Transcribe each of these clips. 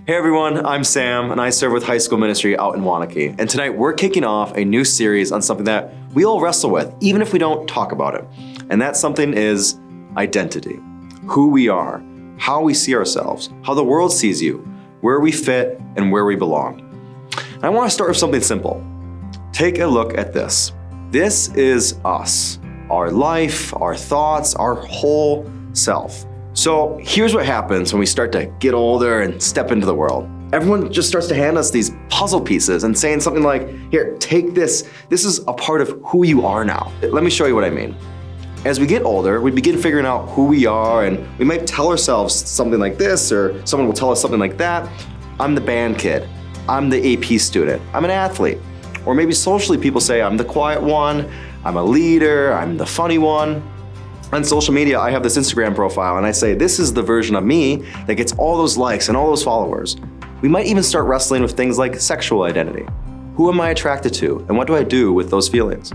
Hey everyone, I'm Sam and I serve with high school ministry out in Wanakee. And tonight we're kicking off a new series on something that we all wrestle with, even if we don't talk about it. And that something is identity. Who we are, how we see ourselves, how the world sees you, where we fit and where we belong. And I want to start with something simple. Take a look at this. This is us, our life, our thoughts, our whole self. So here's what happens when we start to get older and step into the world. Everyone just starts to hand us these puzzle pieces and saying something like, here, take this. This is a part of who you are now. Let me show you what I mean. As we get older, we begin figuring out who we are, and we might tell ourselves something like this, or someone will tell us something like that. I'm the band kid. I'm the AP student. I'm an athlete. Or maybe socially people say I'm the quiet one, I'm a leader, I'm the funny one. On social media, I have this Instagram profile and I say, this is the version of me that gets all those likes and all those followers. We might even start wrestling with things like sexual identity. Who am I attracted to and what do I do with those feelings?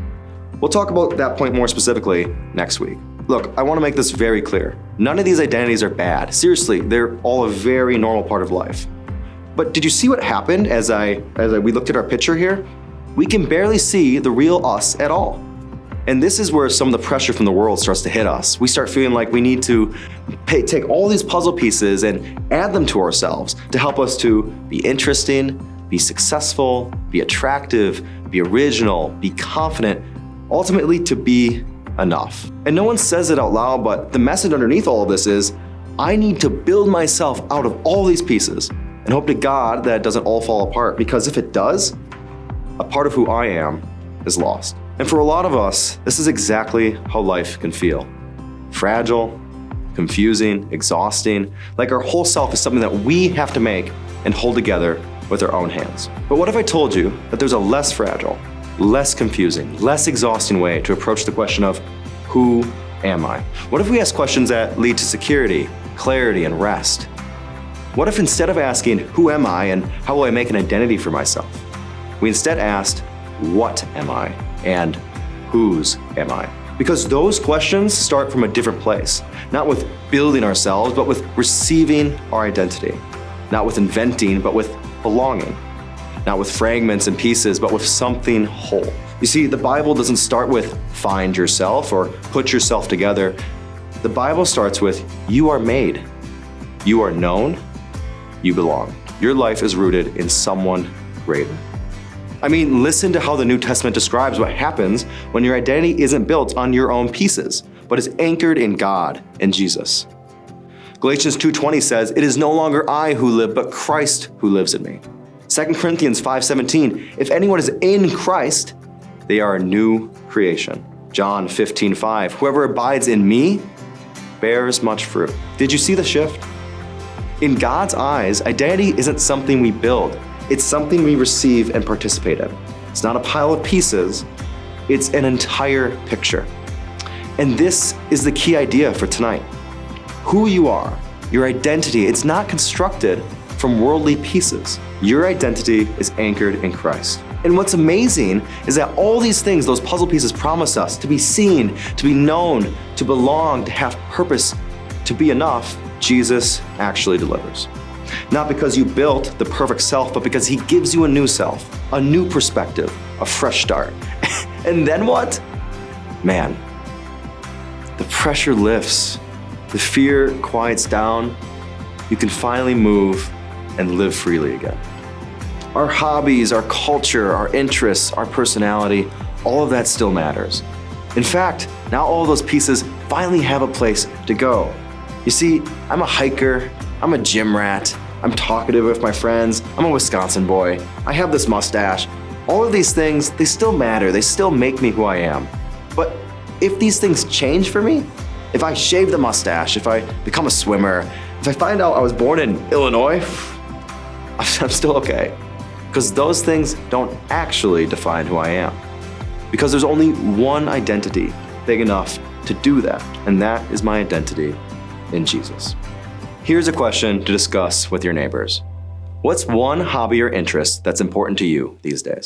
We'll talk about that point more specifically next week. Look, I want to make this very clear. None of these identities are bad. Seriously, they're all a very normal part of life. But did you see what happened as we looked at our picture here? We can barely see the real us at all. And this is where some of the pressure from the world starts to hit us. We start feeling like we need to take all these puzzle pieces and add them to ourselves to help us to be interesting, be successful, be attractive, be original, be confident, ultimately to be enough. And no one says it out loud, but the message underneath all of this is, I need to build myself out of all these pieces and hope to God that it doesn't all fall apart, because if it does, a part of who I am is lost. And for a lot of us, this is exactly how life can feel. Fragile, confusing, exhausting, like our whole self is something that we have to make and hold together with our own hands. But what if I told you that there's a less fragile, less confusing, less exhausting way to approach the question of who am I? What if we ask questions that lead to security, clarity, and rest? What if instead of asking, who am I and how will I make an identity for myself, we instead asked, what am I and whose am I? Because those questions start from a different place, not with building ourselves, but with receiving our identity, not with inventing, but with belonging, not with fragments and pieces, but with something whole. You see, the Bible doesn't start with find yourself or put yourself together. The Bible starts with you are made, you are known, you belong. Your life is rooted in someone greater. I mean, listen to how the New Testament describes what happens when your identity isn't built on your own pieces, but is anchored in God and Jesus. Galatians 2:20 says, it is no longer I who live, but Christ who lives in me. 2 Corinthians 5:17, if anyone is in Christ, they are a new creation. John 15:5, whoever abides in me bears much fruit. Did you see the shift? In God's eyes, identity isn't something we build. It's something we receive and participate in. It's not a pile of pieces, it's an entire picture. And this is the key idea for tonight. Who you are, your identity, it's not constructed from worldly pieces. Your identity is anchored in Christ. And what's amazing is that all these things, those puzzle pieces promise us to be seen, to be known, to belong, to have purpose, to be enough, Jesus actually delivers. Not because you built the perfect self, but because he gives you a new self, a new perspective, a fresh start. And then what? Man, the pressure lifts, the fear quiets down, you can finally move and live freely again. Our hobbies, our culture, our interests, our personality, all of that still matters. In fact, now all of those pieces finally have a place to go. You see, I'm a hiker, I'm a gym rat, I'm talkative with my friends, I'm a Wisconsin boy, I have this mustache. All of these things, they still matter, they still make me who I am. But if these things change for me, if I shave the mustache, if I become a swimmer, if I find out I was born in Illinois, I'm still okay. Because those things don't actually define who I am. Because there's only one identity big enough to do that, and that is my identity in Jesus. Here's a question to discuss with your neighbors. What's one hobby or interest that's important to you these days?